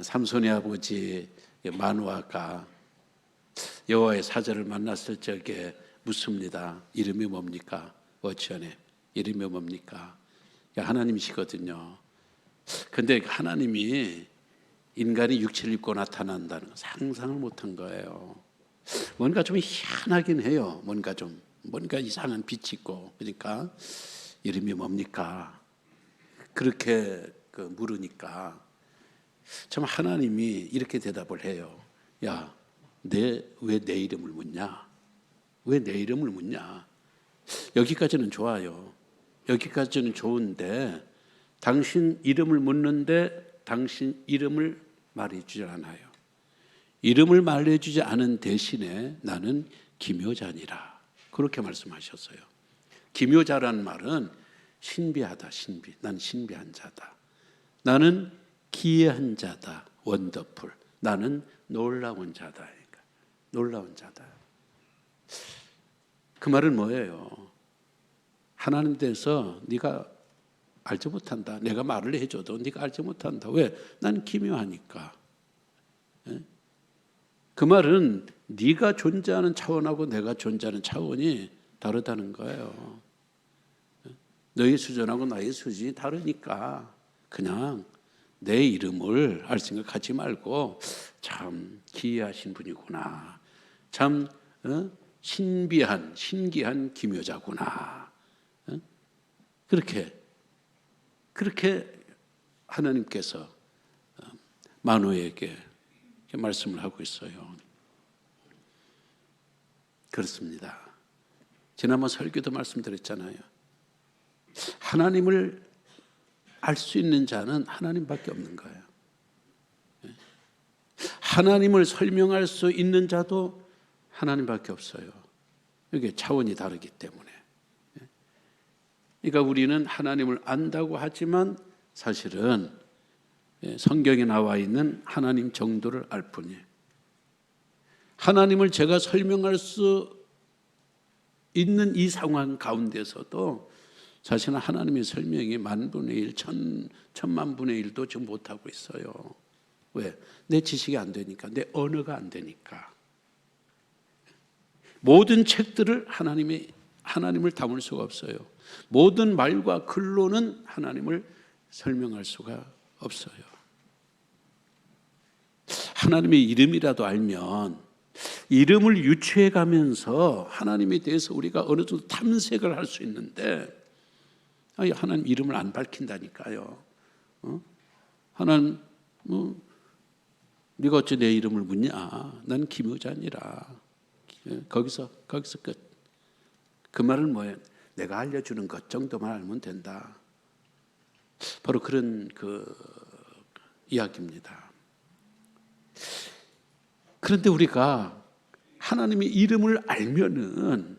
삼손의 아버지 마노아가 여호와의 사자를 만났을 적에 묻습니다. 이름이 뭡니까? 어치언의 이름이 뭡니까? 하나님이시거든요. 근데 하나님이 인간이 육체를 입고 나타난다는 건 상상을 못한 거예요. 뭔가 좀 희한하긴 해요. 뭔가 이상한 빛이 있고. 그러니까 이름이 뭡니까? 그렇게 물으니까 참 하나님이 이렇게 대답을 해요. 야, 왜 내 이름을 묻냐? 왜 내 이름을 묻냐? 여기까지는 좋아요. 여기까지는 좋은데 당신 이름을 묻는데 당신 이름을 말해주지 않아요. 이름을 말해주지 않은 대신에 나는 기묘자니라. 그렇게 말씀하셨어요. 기묘자라는 말은 신비하다, 난 신비한 자다. 나는 기이한 자다, 원더풀. 나는 놀라운 자다. 그러니까 놀라운 자다. 그 말은 뭐예요? 하나님 대해서 네가 알지 못한다. 내가 말을 해줘도 네가 알지 못한다. 왜? 난 기묘하니까. 그 말은 네가 존재하는 차원하고 내가 존재하는 차원이 다르다는 거예요. 너의 수준하고 나의 수준이 다르니까 그냥 내 이름을 알 생각하지 말고 참 기이하신 분이구나. 참 신기한 기묘자구나. 그렇게 하나님께서 마노에게 말씀을 하고 있어요. 그렇습니다. 지난번 설교도 말씀드렸잖아요. 하나님을 알 수 있는 자는 하나님밖에 없는 거예요. 하나님을 설명할 수 있는 자도 하나님밖에 없어요. 이게 차원이 다르기 때문에. 그러니까 우리는 하나님을 안다고 하지만 사실은 성경에 나와 있는 하나님 정도를 알 뿐이에요. 하나님을 제가 설명할 수 있는 이 상황 가운데서도 사실은 하나님의 설명이 만분의 일, 천만분의 일도 지금 못하고 있어요. 왜? 내 지식이 안 되니까, 내 언어가 안 되니까. 모든 책들을 하나님을 담을 수가 없어요. 모든 말과 글로는 하나님을 설명할 수가 없어요. 하나님의 이름이라도 알면 이름을 유추해 가면서 하나님에 대해서 우리가 어느 정도 탐색을 할 수 있는데 하나님 이름을 안 밝힌다니까요. 하나님 네가 어째 내 이름을 묻냐? 난 기묘자니라. 거기서 끝. 그 말은 뭐예요? 내가 알려주는 것 정도만 알면 된다. 바로 그런 이야기입니다. 그런데 우리가 하나님의 이름을 알면은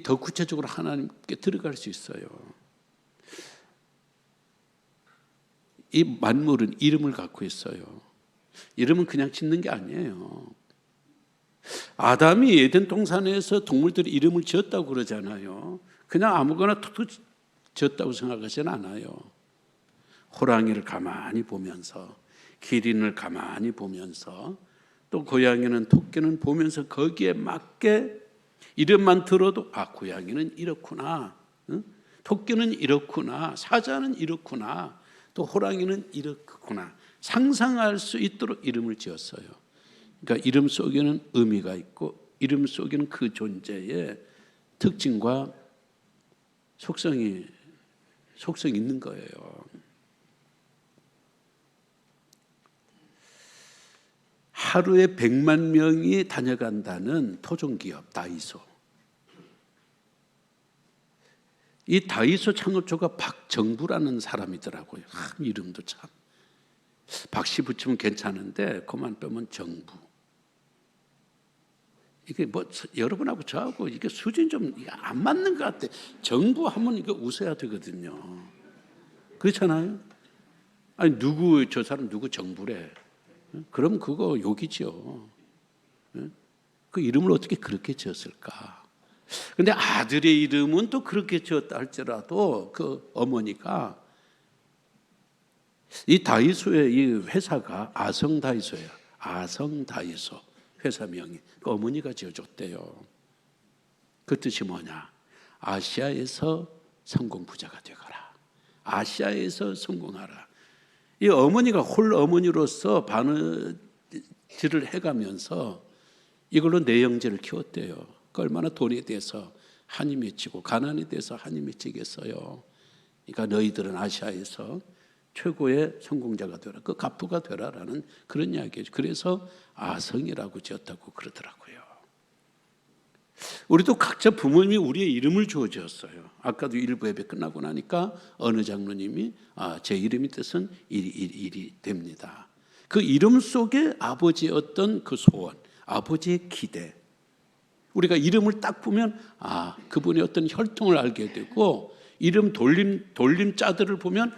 더 구체적으로 하나님께 들어갈 수 있어요. 이 만물은 이름을 갖고 있어요. 이름은 그냥 짓는 게 아니에요. 아담이 에덴 동산에서 동물들이 이름을 지었다고 그러잖아요. 그냥 아무거나 툭툭 지었다고 생각하지는 않아요. 호랑이를 가만히 보면서, 기린을 가만히 보면서, 또 고양이는 토끼는 보면서 거기에 맞게 이름만 들어도 고양이는 이렇구나, 토끼는 이렇구나, 사자는 이렇구나, 또 호랑이는 이렇구나 상상할 수 있도록 이름을 지었어요. 그러니까 이름 속에는 의미가 있고 이름 속에는 그 존재의 특징과 속성이 있는 거예요. 하루에 100만 명이 다녀간다는 토종기업 다이소. 이 다이소 창업주가 박정부라는 사람이더라고요. 이름도 참. 박씨 붙이면 괜찮은데 그만 빼면 정부. 이게 여러분하고 저하고 이게 수준이 좀 안 맞는 것 같아. 정부 하면 이거 웃어야 되거든요. 그렇잖아요. 아니 누구 저 사람 누구 정부래? 그럼 그거 욕이죠. 그 이름을 어떻게 그렇게 지었을까? 근데 아들의 이름은 또 그렇게 지었다 할지라도 그 어머니가 이 다이소의 이 회사가 아성다이소예요. 아성다이소 회사명이 그 어머니가 지어줬대요. 그 뜻이 뭐냐? 아시아에서 성공 부자가 되거라. 아시아에서 성공하라. 이 어머니가 홀 어머니로서 바느질을 해가면서 이걸로 내영제를 키웠대요. 그 얼마나 돈에 대해서 한이 맺히고 가난에 대해서 한이 맺히겠어요. 그러니까 너희들은 아시아에서 최고의 성공자가 되라. 그 갑부가 되라라는 그런 이야기죠. 그래서 아성이라고 지었다고 그러더라고요. 우리도 각자 부모님이 우리의 이름을 주어졌어요. 아까도 일부 예배 끝나고 나니까 어느 장로님이 제 이름의 뜻은 일이 됩니다. 그 이름 속에 아버지의 어떤 그 소원, 아버지의 기대. 우리가 이름을 딱 보면 그분의 어떤 혈통을 알게 되고 이름 돌림자들을 보면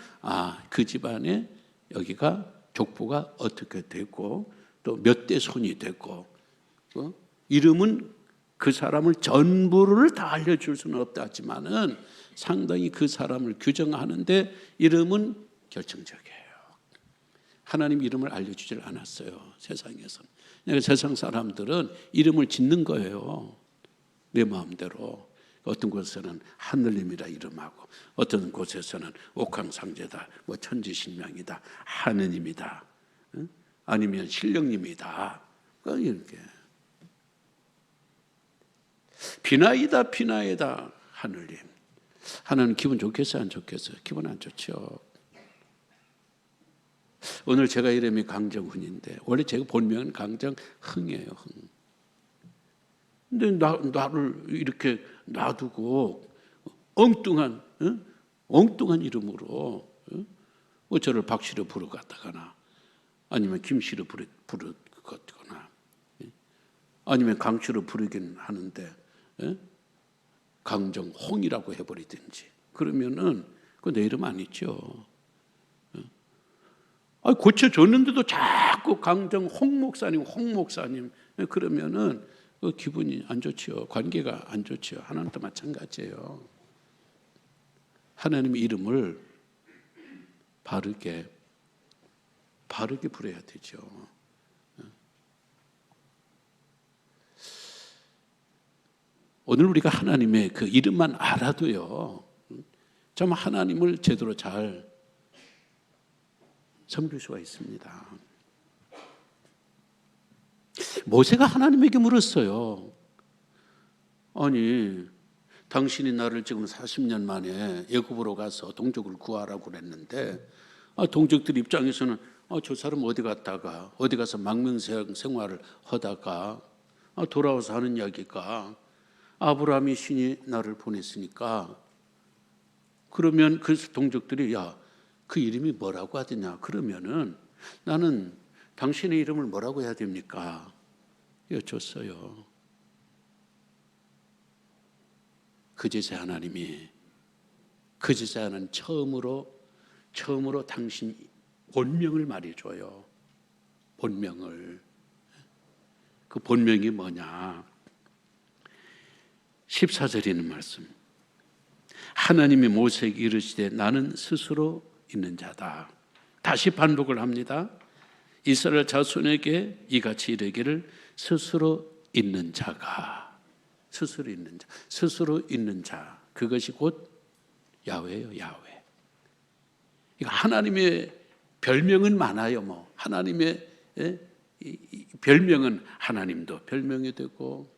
그 집안에 여기가 족보가 어떻게 되고 또 몇 대 손이 되고 이름은 그 사람을 전부를 다 알려줄 수는 없다 하지만은 상당히 그 사람을 규정하는데 이름은 결정적이에요. 하나님 이름을 알려주질 않았어요. 세상에서는. 세상 사람들은 이름을 짓는 거예요. 내 마음대로. 어떤 곳에서는 하늘님이라 이름하고 어떤 곳에서는 옥황상제다, 뭐 천지신명이다, 하느님이다, 아니면 신령님이다. 이렇게 비나이다, 비나이다, 하늘님. 하나님 기분 좋겠어요, 안 좋겠어요? 기분 안 좋죠. 오늘 제가 이름이 강정훈인데 원래 제가 본명은 강정흥이에요. 흥. 근데 나를 이렇게 놔두고 엉뚱한 이름으로 저를 박씨로 부르갔다거나 아니면 김씨로 부르거나 아니면 강씨로 부르긴 하는데 강정홍이라고 해버리든지 그러면은 그 내 이름 아니죠. 고쳐줬는데도 자꾸 강정홍 목사님, 홍 목사님 그러면은 기분이 안 좋지요. 관계가 안 좋지요. 하나님도 마찬가지예요. 하나님의 이름을 바르게 부려야 되죠. 오늘 우리가 하나님의 그 이름만 알아도요, 참 하나님을 제대로 잘 섬길 수가 있습니다. 모세가 하나님에게 물었어요. 아니, 당신이 나를 지금 40년 만에 애굽으로 가서 동족을 구하라고 그랬는데 동족들 입장에서는 저 사람 어디 갔다가 어디 가서 망명생 생활을 하다가 돌아와서 하는 이야기가 아브라함이 신이 나를 보냈으니까 그러면 그 동족들이 그 이름이 뭐라고 하더냐 그러면은 나는 당신의 이름을 뭐라고 해야 됩니까? 여쭸어요. 그제서야 하나님이 처음으로 당신 본명을 말해줘요. 본명을. 그 본명이 뭐냐? 14절에 있는 말씀. 하나님이 모세에게 이르시되 나는 스스로 있는 자다. 다시 반복을 합니다. 이스라엘 자손에게 이같이 이르기를 스스로 있는 자가 스스로 있는 자 그것이 곧 야훼예요. 야훼. 하나님의 별명은 많아요. 하나님의 별명은 하나님도 별명이 되고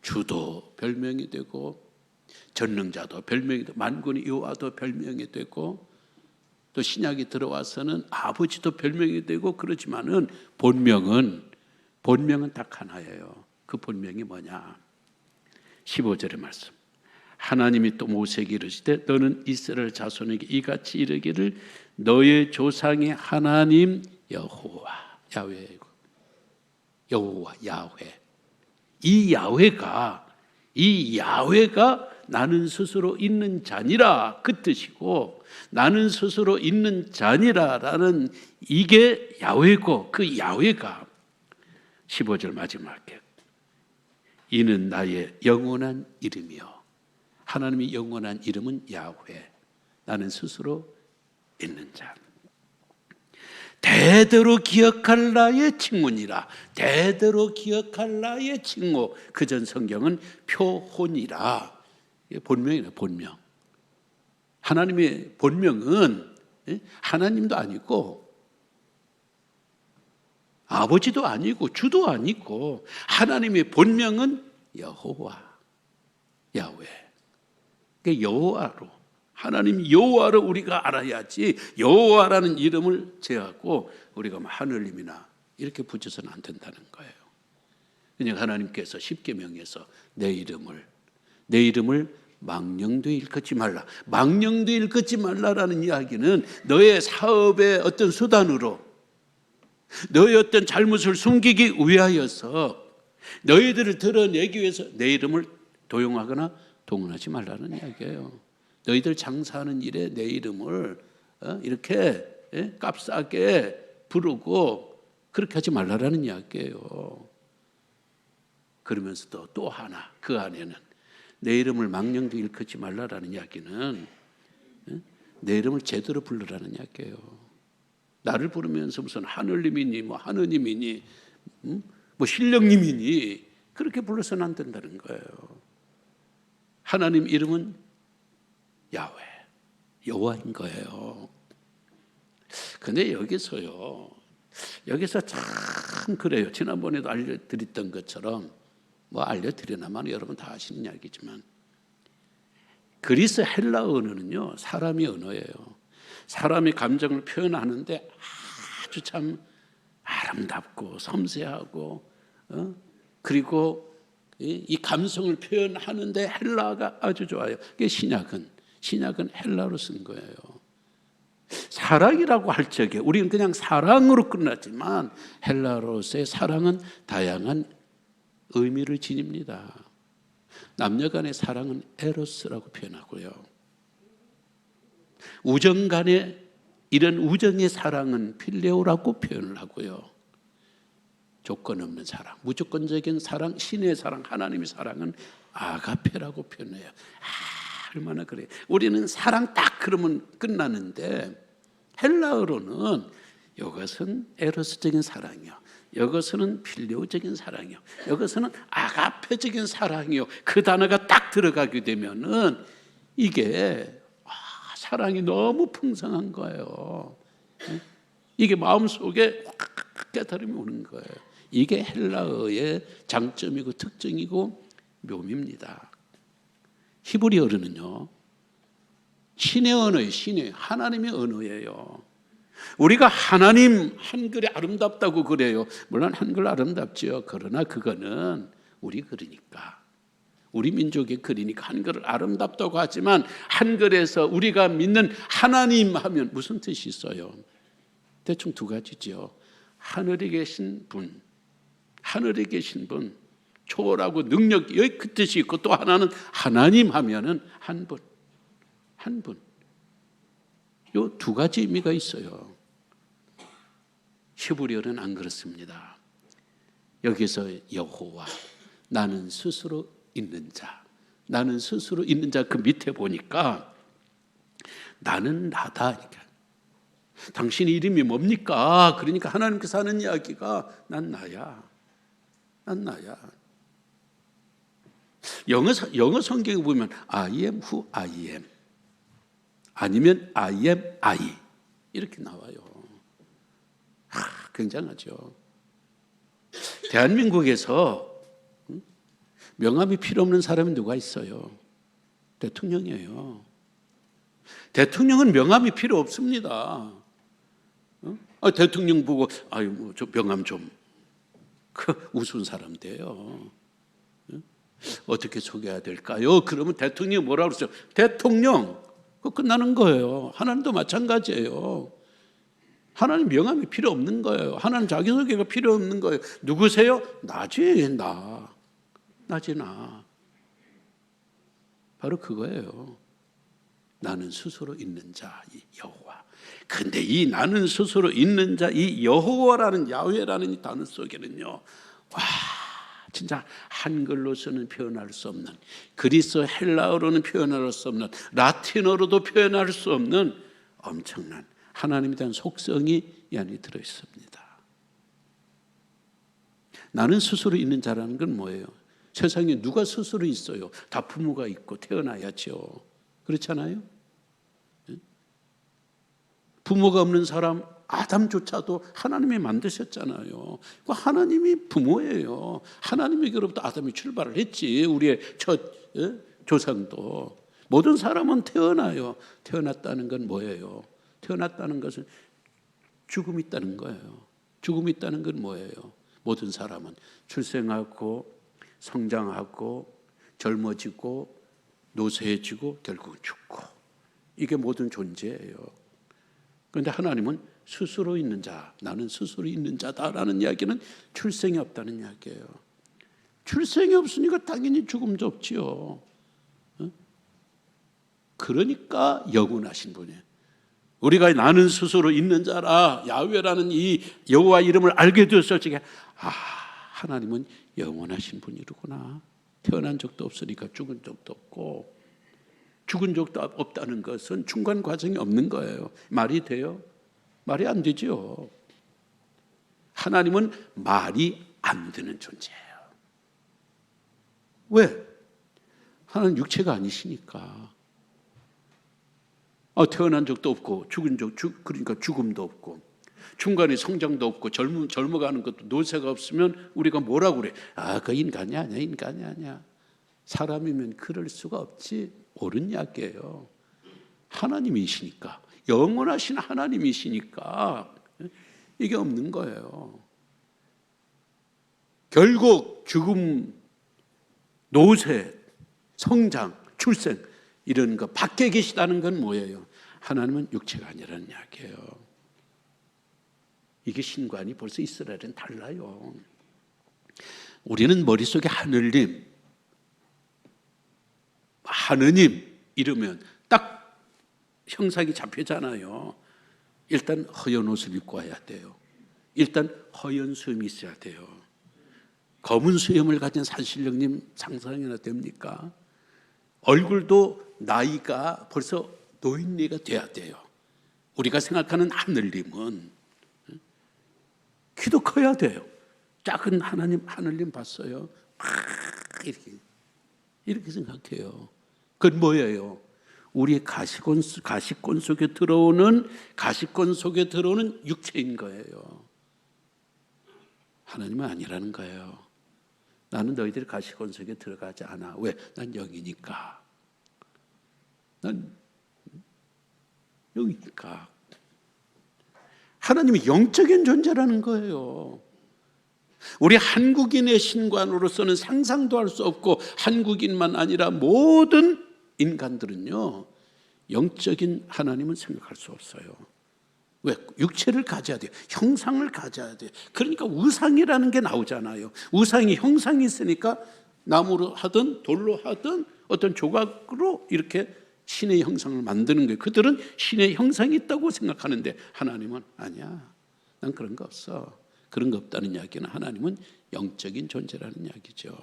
주도 별명이 되고 전능자도 별명이 되고 만군의 여호와도 별명이 되고 또 신약이 들어와서는 아버지도 별명이 되고 그렇지만은 본명은 딱 하나예요. 그 본명이 뭐냐? 15절의 말씀. 하나님이 또 모세에게 이르시되 너는 이스라엘 자손에게 이같이 이르기를 너의 조상의 하나님 여호와 야훼 이 야훼가 나는 스스로 있는 자니라 그 뜻이고, 나는 스스로 있는 자니라라는 이게 야훼고, 그 야훼가 15절 마지막에 이는 나의 영원한 이름이요. 하나님의 영원한 이름은 야훼, 나는 스스로 있는 자. 대대로 기억할 나의 칭문이라. 대대로 기억할 나의 칭호. 그전 성경은 표혼이라. 본명이네, 본명. 하나님의 본명은 하나님도 아니고 아버지도 아니고 주도 아니고, 하나님의 본명은 여호와, 야훼. 그러니까 여호와로, 하나님 여호와를 우리가 알아야지, 여호와라는 이름을 제하고 우리가 하늘님이나 이렇게 붙여서는 안 된다는 거예요. 그냥 하나님께서 십계명에서 내 이름을 망령되이 일컫지 말라. 망령되이 일컫지 말라라는 이야기는 너의 사업의 어떤 수단으로, 너의 어떤 잘못을 숨기기 위하여서, 너희들을 드러내기 위해서 내 이름을 도용하거나 동원하지 말라는 이야기예요. 너희들 장사하는 일에 내 이름을 이렇게 값싸게 부르고 그렇게 하지 말라라는 이야기예요. 그러면서도 또 하나, 그 안에는 내 이름을 망령되이 일컫지 말라라는 이야기는 내 이름을 제대로 부르라는 이야기예요. 나를 부르면서 무슨 하늘님이니 뭐 하느님이니 뭐 신령님이니 그렇게 불러서는 안 된다는 거예요. 하나님 이름은 야훼, 여호와인 거예요. 근데 여기서 참 그래요. 지난번에도 알려드렸던 것처럼, 뭐 알려드리나만 여러분 다 아시는 이야기지만, 그리스 헬라 언어는요 사람의 언어예요. 사람의 감정을 표현하는데 아주 참 아름답고 섬세하고 그리고 이 감성을 표현하는데 헬라가 아주 좋아요. 신약은 헬라로 쓴 거예요. 사랑이라고 할 적에 우리는 그냥 사랑으로 끝났지만, 헬라로서의 사랑은 다양한 의미를 지닙니다. 남녀 간의 사랑은 에로스라고 표현하고요. 우정 간의 이런 우정의 사랑은 필레오라고 표현을 하고요. 조건 없는 사랑, 무조건적인 사랑, 신의 사랑, 하나님의 사랑은 아가페라고 표현해요. 얼마나 그래요. 우리는 사랑 딱 그러면 끝나는데, 헬라어로는 이것은 에로스적인 사랑이요, 이것은 필레오적인 사랑이요, 이것은 아가페적인 사랑이요. 그 단어가 딱 들어가게 되면은 이게 사랑이 너무 풍성한 거예요. 이게 마음속에 확 깨달음이 오는 거예요. 이게 헬라어의 장점이고 특징이고 묘미입니다. 히브리어는요 신의 언어예요. 신의, 하나님의 언어예요. 우리가 하나님 한글이 아름답다고 그래요. 물론 한글 아름답죠. 그러나 그거는 우리 글이니까, 우리 민족의 글이니까 한글을 아름답다고 하지만, 한글에서 우리가 믿는 하나님 하면 무슨 뜻이 있어요? 대충 두 가지죠. 하늘에 계신 분, 하늘에 계신 분, 초월하고 능력, 여기 그 뜻이 있고, 또 하나는 하나님 하면은 한 분, 한 분. 요 두 가지 의미가 있어요. 히브리어는 안 그렇습니다. 여기서 여호와, 나는 스스로 있는 자, 나는 스스로 있는 자, 그 밑에 보니까 나는 나다. 그러니까 당신 이름이 뭡니까? 그러니까 하나님께서 하는 이야기가 난 나야, 난 나야. 영어 성경에 보면 I am who I am, 아니면 I am I, 이렇게 나와요. 굉장하죠. 대한민국에서 명함이 필요 없는 사람이 누가 있어요? 대통령이에요. 대통령은 명함이 필요 없습니다. 대통령 보고 아유 뭐 저 명함 좀, 그 우스운 사람 돼요. 어떻게 소개해야 될까요? 그러면 대통령이 뭐라고 그러죠? 대통령, 그거 끝나는 거예요. 하나님도 마찬가지예요. 하나님 명함이 필요 없는 거예요. 하나님 자기소개가 필요 없는 거예요. 누구세요? 나지, 나지, 나. 바로 그거예요. 나는 스스로 있는 자, 이 여호와. 근데 이 나는 스스로 있는 자, 이 여호와라는 야훼라는 이 단어 속에는요, 와, 진짜 한글로서는 표현할 수 없는, 그리스 헬라어로는 표현할 수 없는, 라틴어로도 표현할 수 없는 엄청난 하나님에 대한 속성이 이 안에 들어 있습니다. 나는 스스로 있는 자라는 건 뭐예요? 세상에 누가 스스로 있어요? 다 부모가 있고 태어나야죠. 그렇잖아요? 부모가 없는 사람 아담조차도 하나님이 만드셨잖아요. 하나님이 부모예요. 하나님에게로부터 아담이 출발을 했지. 우리의 첫 조상도. 모든 사람은 태어나요. 태어났다는 건 뭐예요? 태어났다는 것은 죽음이 있다는 거예요. 죽음이 있다는 건 뭐예요? 모든 사람은 출생하고 성장하고 젊어지고 노쇠해지고 결국은 죽고, 이게 모든 존재예요. 그런데 하나님은 스스로 있는 자, 나는 스스로 있는 자다라는 이야기는 출생이 없다는 이야기예요. 출생이 없으니까 당연히 죽음도 없지요. 그러니까 영원하신 분이에요. 우리가 나는 스스로 있는 자라 야훼라는 이 여호와 이름을 알게 되었을 적에, 하나님은 영원하신 분이로구나. 태어난 적도 없으니까 죽은 적도 없고, 죽은 적도 없다는 것은 중간 과정이 없는 거예요. 말이 돼요? 말이 안 되죠. 하나님은 말이 안 되는 존재예요. 왜? 하나님 육체가 아니시니까. 태어난 적도 없고 그러니까 죽음도 없고, 중간에 성장도 없고, 젊어가는 것도 노쇠가 없으면 우리가 뭐라고 그래? 그 인간이 아니야, 인간이 아니야. 사람이면 그럴 수가 없지. 옳은 이야기예요. 하나님이시니까, 영원하신 하나님이시니까 이게 없는 거예요. 결국 죽음, 노쇠, 성장, 출생 이런 거 밖에 계시다는 건 뭐예요? 하나님은 육체가 아니라는 이야기예요. 이게 신관이 벌써 이스라엘은 달라요. 우리는 머릿속에 하느님 이러면 딱 형상이 잡히잖아요. 일단 허연 옷을 입고 와야 돼요. 일단 허연 수염이 있어야 돼요. 검은 수염을 가진 산신령님 상상이나 됩니까? 얼굴도 나이가 벌써 노인네가 돼야 돼요. 우리가 생각하는 하늘님은 키도 커야 돼요. 작은 하늘님 봤어요? 이렇게 생각해요. 그건 뭐예요? 우리의 가시권 속에 들어오는 육체인 거예요. 하나님은 아니라는 거예요. 나는 너희들이 가시권 속에 들어가지 않아. 왜? 난 영이니까. 난 영이니까. 하나님이 영적인 존재라는 거예요. 우리 한국인의 신관으로서는 상상도 할 수 없고, 한국인만 아니라 모든 인간들은요, 영적인 하나님은 생각할 수 없어요. 왜? 육체를 가져야 돼요. 형상을 가져야 돼요. 그러니까 우상이라는 게 나오잖아요. 우상이 형상이 있으니까 나무로 하든 돌로 하든 어떤 조각으로 이렇게 신의 형상을 만드는 거예요. 그들은 신의 형상이 있다고 생각하는데 하나님은 아니야. 난 그런 거 없어. 그런 거 없다는 이야기는 하나님은 영적인 존재라는 이야기죠.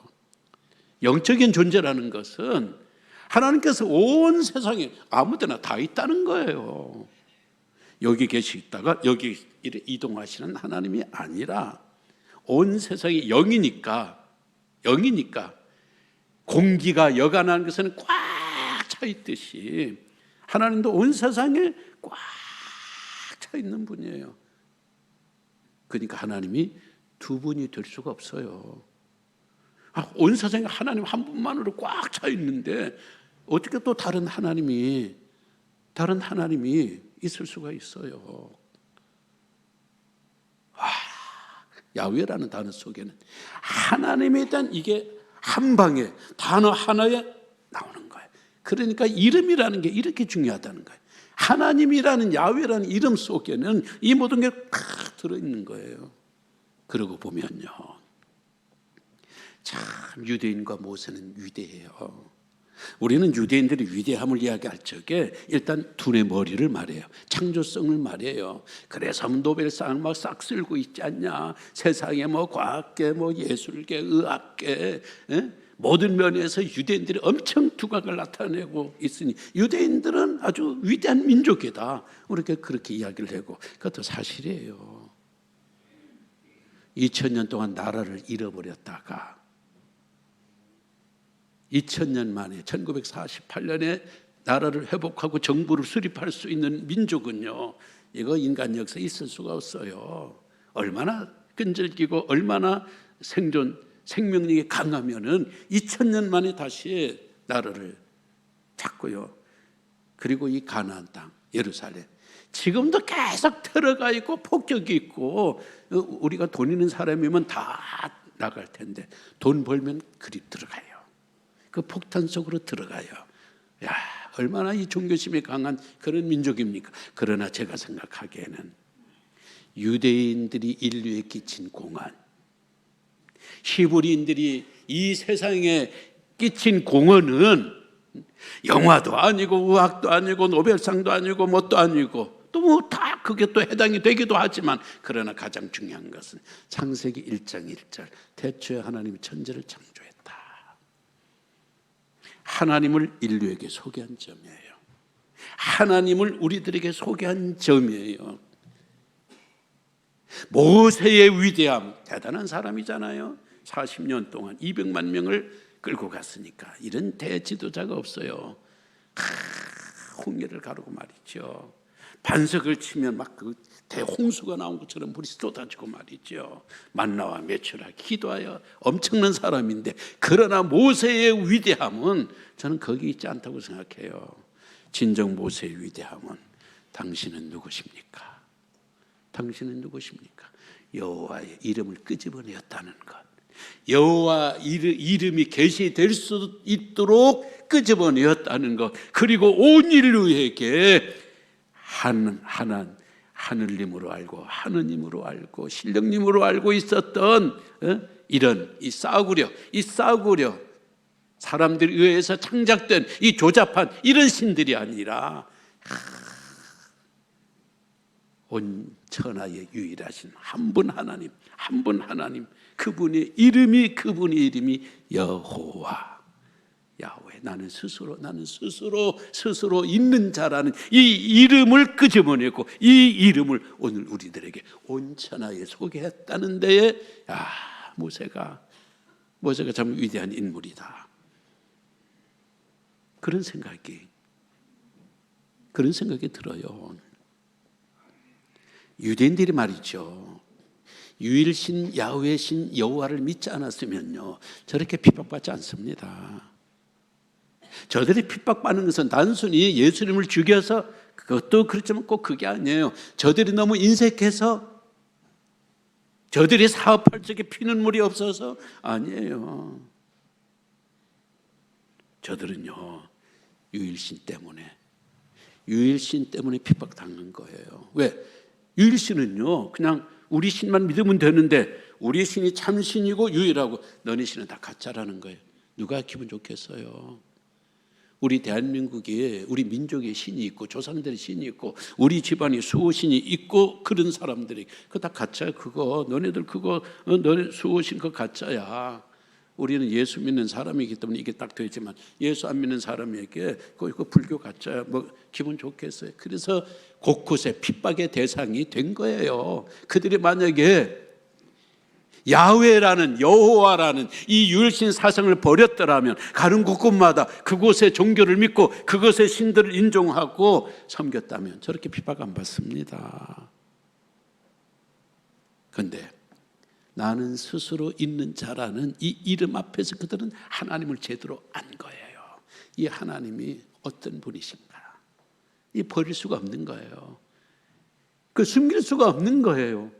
영적인 존재라는 것은 하나님께서 온 세상에 아무데나 다 있다는 거예요. 여기 계시다가 여기 이동하시는 하나님이 아니라 온 세상이 영이니까 공기가 여간하는 것은 꽉 차 있듯이 하나님도 온 세상에 꽉 차 있는 분이에요. 그러니까 하나님이 두 분이 될 수가 없어요. 온 세상에 하나님 한 분만으로 꽉 차 있는데 어떻게 또 다른 하나님이 있을 수가 있어요. 야훼라는 단어 속에는 하나님에 대한 이게 한 방에 단어 하나에 나오는 거예요. 그러니까 이름이라는 게 이렇게 중요하다는 거예요. 하나님이라는 야훼라는 이름 속에는 이 모든 게 다 들어있는 거예요. 그러고 보면요, 참 유대인과 모세는 위대해요. 우리는 유대인들이 위대함을 이야기할 적에 일단 둘의 머리를 말해요. 창조성을 말해요. 그래서 노벨상을 막 싹 쓸고 있지 않냐. 세상에 뭐 과학계, 뭐 예술계, 의학계, 모든 면에서 유대인들이 엄청 두각을 나타내고 있으니 유대인들은 아주 위대한 민족이다. 우리가 그렇게 이야기를 하고 그것도 사실이에요. 2000년 동안 나라를 잃어버렸다가 2000년 만에 1948년에 나라를 회복하고 정부를 수립할 수 있는 민족은요, 이거 인간 역사에 있을 수가 없어요. 얼마나 끈질기고 얼마나 생명력이 강하면은 2000년 만에 다시 나라를 찾고요. 그리고 이 가나안 땅 예루살렘 지금도 계속 들어가 있고 폭격이 있고, 우리가 돈 있는 사람이면 다 나갈 텐데 돈 벌면 그리 들어가요. 그 폭탄 속으로 들어가요. 야, 얼마나 이 종교심이 강한 그런 민족입니까? 그러나 제가 생각하기에는 유대인들이 인류에 끼친 공안, 히브리인들이 이 세상에 끼친 공헌은 영화도 아니고 의학도 아니고 노벨상도 아니고 뭣도 아니고 또 뭐 다 그게 또 해당이 되기도 하지만, 그러나 가장 중요한 것은 창세기 1장 1절 태초에 하나님이 천지를 창조했다. 하나님을 인류에게 소개한 점이에요. 하나님을 우리들에게 소개한 점이에요. 모세의 위대함, 대단한 사람이잖아요. 40년 동안 200만 명을 끌고 갔으니까 이런 대지도자가 없어요. 홍해를 가르고 말이죠. 반석을 치면 막 그 대홍수가 나온 것처럼 물이 쏟아지고 말이죠. 만나와 메추라 기도하여 엄청난 사람인데, 그러나 모세의 위대함은 저는 거기 있지 않다고 생각해요. 진정 모세의 위대함은 당신은 누구십니까? 당신은 누구십니까? 여호와의 이름을 끄집어내었다는 것, 여호와 이름이 계시될 수 있도록 끄집어내었다는 것, 그리고 온 인류에게 하늘님으로 알고 하느님으로 알고 신령님으로 알고 있었던 이런 이 싸구려 사람들에 의해서 창작된 이 조잡한 이런 신들이 아니라 온 천하의 유일하신 한 분 하나님, 그분의 이름이 여호와, 야훼. 나는 스스로 있는 자라는 이 이름을 끄집어내고 이 이름을 오늘 우리들에게 온 천하에 소개했다는 데에, 모세가 참 위대한 인물이다. 그런 생각이 들어요. 유대인들이 말이죠, 유일신 야훼신 여호와를 믿지 않았으면요 저렇게 핍박받지 않습니다. 저들이 핍박받는 것은 단순히 예수님을 죽여서, 그것도 그렇지만 꼭 그게 아니에요. 저들이 너무 인색해서, 저들이 사업할 적에 피는 물이 없어서 아니에요. 저들은요 유일신 때문에 핍박당한 거예요. 왜? 유일신은요 그냥 우리 신만 믿으면 되는데, 우리 신이 참 신이고 유일하고 너네 신은 다 가짜라는 거예요. 누가 기분 좋겠어요? 우리 대한민국에 우리 민족의 신이 있고 조상들의 신이 있고 우리 집안에 수호신이 있고, 그런 사람들이 그거 다 가짜야. 그거 너네들 그거 너네 수호신 그거 가짜야. 우리는 예수 믿는 사람이기 때문에 이게 딱 되지만, 예수 안 믿는 사람에게 그거 불교 가짜야. 뭐 기분 좋겠어요. 그래서 곳곳에 핍박의 대상이 된 거예요. 그들이 만약에 야훼라는 여호와라는 이 유일신 사상을 버렸더라면, 가는 곳곳마다 그곳의 종교를 믿고 그곳의 신들을 인종하고 섬겼다면 저렇게 핍박 안 받습니다. 그런데 나는 스스로 있는 자라는 이 이름 앞에서 그들은 하나님을 제대로 안 거예요. 이 하나님이 어떤 분이신가, 이 버릴 수가 없는 거예요. 그 숨길 수가 없는 거예요.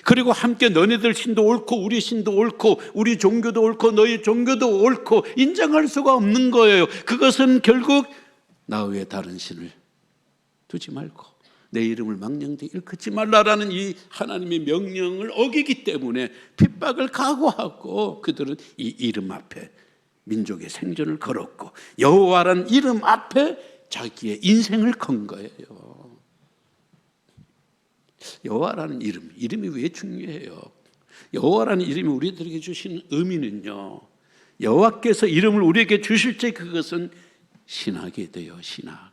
그리고 함께 너네들 신도 옳고 우리 신도 옳고 우리 종교도 옳고 너희 종교도 옳고 인정할 수가 없는 거예요. 그것은 결국 나 외에 다른 신을 두지 말고 내 이름을 망령되이 일컫지 말라라는 이 하나님의 명령을 어기기 때문에 핍박을 각오하고 그들은 이 이름 앞에 민족의 생존을 걸었고 여호와라는 이름 앞에 자기의 인생을 건 거예요. 여호와라는 이름이 왜 중요해요? 여호와라는 이름이 우리들에게 주신 의미는요, 여호와께서 이름을 우리에게 주실 때 그것은 신학이 돼요. 신학.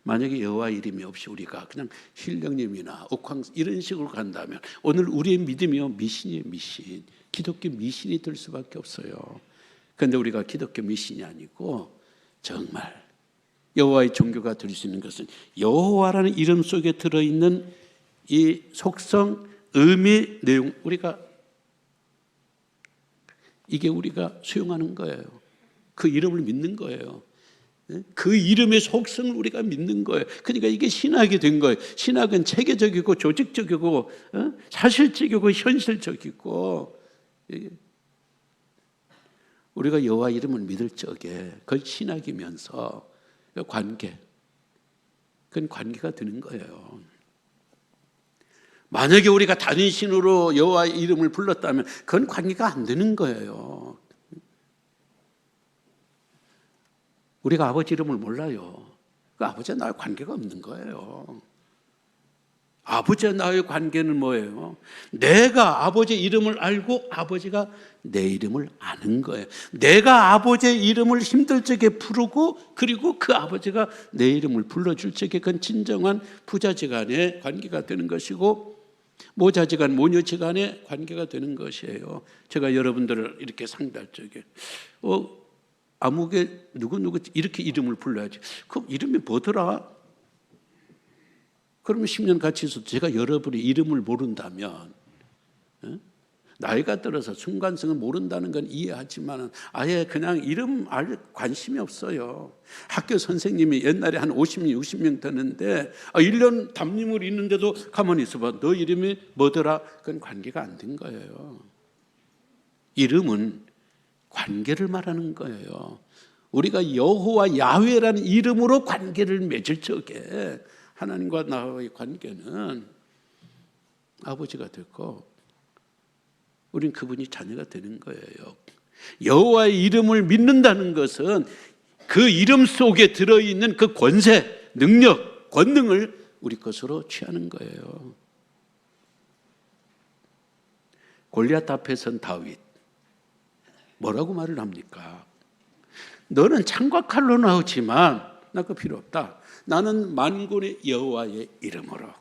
만약에 여호와 이름이 없이 우리가 그냥 신령님이나 옥황 이런 식으로 간다면 오늘 우리의 믿음이요 미신이에요. 미신. 기독교 미신이 될 수밖에 없어요. 그런데 우리가 기독교 미신이 아니고 정말 여호와의 종교가 될 수 있는 것은 여호와라는 이름 속에 들어있는 이 속성, 의미, 내용, 이게 우리가 수용하는 거예요. 그 이름을 믿는 거예요. 그 이름의 속성을 우리가 믿는 거예요. 그러니까 이게 신학이 된 거예요. 신학은 체계적이고 조직적이고 사실적이고 현실적이고, 우리가 여호와 이름을 믿을 적에 그걸 신학이면서 관계, 그건 관계가 되는 거예요. 만약에 우리가 다른 신으로 여호와 이름을 불렀다면 그건 관계가 안 되는 거예요. 우리가 아버지 이름을 몰라요. 그 아버지와 나의 관계가 없는 거예요. 아버지와 나의 관계는 뭐예요? 내가 아버지의 이름을 알고 아버지가 내 이름을 아는 거예요. 내가 아버지의 이름을 힘들 적에 부르고 그리고 그 아버지가 내 이름을 불러줄 적에 그건 진정한 부자지간의 관계가 되는 것이고 모자지간, 모녀지간의 관계가 되는 것이에요. 제가 여러분들을 이렇게 상대할 적에 아무개 누구 이렇게 이름을 불러야지. 그럼 이름이 뭐더라? 그러면 10년 같이 있어도 제가 여러분의 이름을 모른다면, 나이가 들어서 순간성을 모른다는 건 이해하지만 아예 그냥 이름 알 관심이 없어요. 학교 선생님이 옛날에 한 50명, 60명 되는데 1년 담임을 있는데도 가만히 있어봐. 너 이름이 뭐더라? 그건 관계가 안 된 거예요. 이름은 관계를 말하는 거예요. 우리가 여호와 야훼라는 이름으로 관계를 맺을 적에 하나님과 나의 관계는 아버지가 됐고 우린 그분이 자녀가 되는 거예요. 여호와의 이름을 믿는다는 것은 그 이름 속에 들어있는 그 권세, 능력, 권능을 우리 것으로 취하는 거예요. 골리앗 앞에 선 다윗 뭐라고 말을 합니까? 너는 창과 칼로 나오지만 나 그거 필요 없다. 나는 만군의 여호와의 이름으로,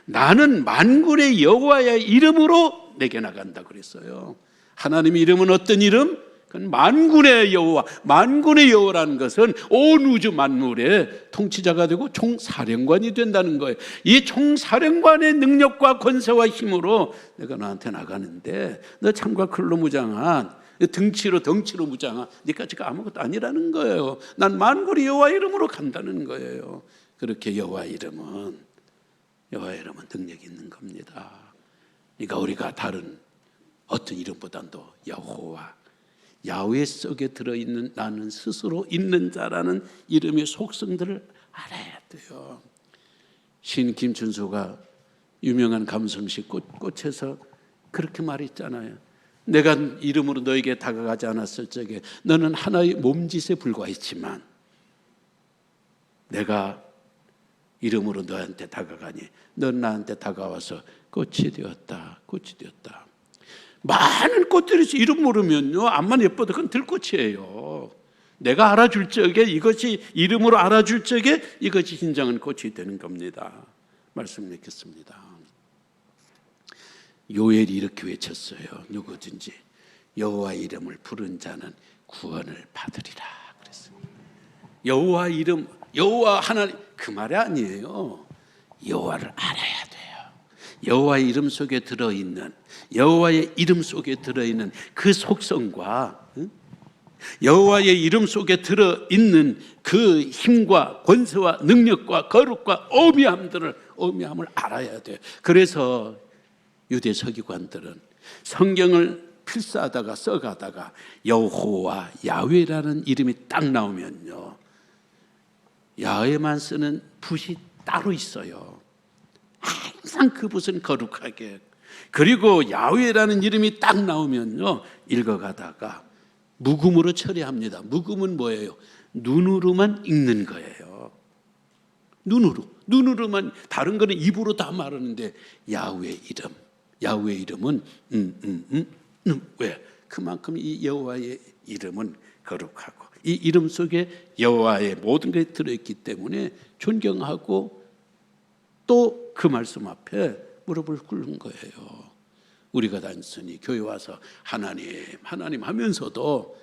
나는 만군의 여호와의 이름으로 내게 나간다 그랬어요. 하나님의 이름은 어떤 이름? 그건 만군의 여호와. 만군의 여호와라는 것은 온 우주 만물의 통치자가 되고 총사령관이 된다는 거예요. 이 총사령관의 능력과 권세와 힘으로 내가 너한테 나가는데 너 창과 칼로 무장한, 덩치로 무장한 네가 아무것도 아니라는 거예요. 난 만군의 여호와 이름으로 간다는 거예요. 그렇게 여호와 이름은 능력이 있는 겁니다. 그러니까 우리가 다른 어떤 이름보다도 여호와, 야훼 속에 들어있는 나는 스스로 있는 자라는 이름의 속성들을 알아야 돼요. 신 김춘수가 유명한 감성시 꽃에서 그렇게 말했잖아요. 내가 이름으로 너에게 다가가지 않았을 적에 너는 하나의 몸짓에 불과했지만 내가 이름으로 너한테 다가가니 넌 나한테 다가와서 꽃이 되었다. 많은 꽃들이 이름 모르면요 암만 예뻐도 그건 들꽃이에요. 내가 알아줄 적에 이것이 이름으로 알아줄 적에 이것이 진정한 꽃이 되는 겁니다. 말씀 맺겠습니다. 요엘이 이렇게 외쳤어요. 누구든지 여호와 이름을 부른 자는 구원을 받으리라 그랬어요. 여호와 이름, 여호와 하나님, 그 말이 아니에요. 여호와를 알아야 돼요. 여호와의 이름 속에 들어있는, 여호와의 이름 속에 들어있는 그 속성과 여호와의 이름 속에 들어있는 그 힘과 권세와 능력과 거룩과 어미함을 알아야 돼요. 그래서 유대 서기관들은 성경을 필사하다가 써가다가 여호와 야훼라는 이름이 딱 나오면요 야훼만 쓰는 붓이 따로 있어요. 항상 그 붓은 거룩하게. 그리고 야훼라는 이름이 딱 나오면요 읽어가다가 묵음으로 처리합니다. 묵음은 뭐예요? 눈으로만 읽는 거예요. 눈으로만. 다른 거는 입으로 다 말하는데 야훼의 이름은 왜? 그만큼 이 여호와의 이름은 거룩하고 이 이름 속에 여호와의 모든 게 들어있기 때문에 존경하고 또 그 말씀 앞에 무릎을 꿇는 거예요. 우리가 단순히 교회 와서 하나님 하면서도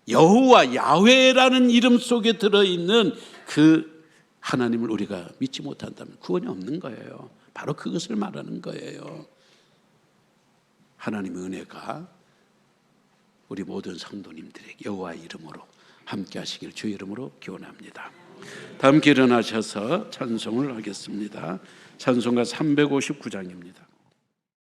여호와 야훼라는 이름 속에 들어있는 그 하나님을 우리가 믿지 못한다면 구원이 없는 거예요. 바로 그것을 말하는 거예요. 하나님의 은혜가 우리 모든 성도님들에게 여호와의 이름으로 함께 하시길 주의 이름으로 기원합니다. 다 함께 일어나셔서 찬송을 하겠습니다. 찬송가 359장입니다.